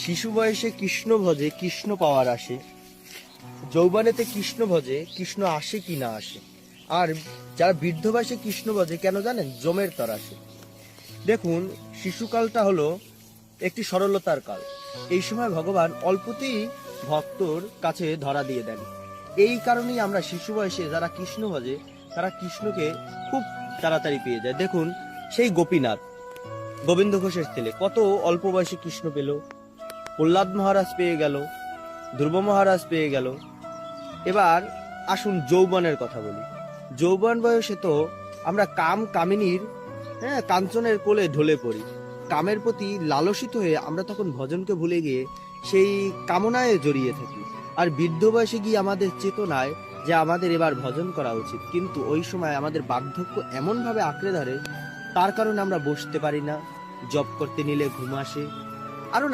শিশু বয়সে কৃষ্ণ ভজে কৃষ্ণ পাওয়ার আসে, যৌবনেতে কৃষ্ণ ভজে কৃষ্ণ আসে কি না আসে। আর যারা বৃদ্ধ বয়সে কৃষ্ণ ভজে কেন জানেন? জমের তর আসে। দেখুন, শিশুকালটা হলো একটি সরলতার কাল। এই সময় ভগবান অল্পতেই ভক্তর কাছে ধরা দিয়ে দেন। এই কারণেই আমরা শিশু বয়সে যারা কৃষ্ণ ভজে তারা কৃষ্ণকে খুব তাড়াতাড়ি পেয়ে যায়। দেখুন, সেই গোপীনাথ, গোবিন্দ ঘোষের ছেলে, কত অল্প বয়সে কৃষ্ণ পেল। প্রহ্লাদ মহারাজ পেয়ে গেল, ধ্রুব মহারাজ পেয়ে গেল। এবার আসুন যৌবনের কথা বলি। যৌবন বয়সে তো আমরা কামিনীর কাঞ্চনের কোলে ঢলে পড়ি। কামের প্রতি লালসিত হয়ে আমরা তখন ভজনকে ভুলে গিয়ে সেই কামনায় জড়িয়ে থাকি। আর বৃদ্ধ বয়সে গিয়ে আমাদের চেতনায় যে আমাদের এবার ভজন করা উচিত, কিন্তু ওই সময় আমাদের বার্ধক্য এমন ভাবে আঁকড়ে ধরে, তার কারণে আমরা বসতে পারি না, জপ করতে নিলে ঘুম আসে,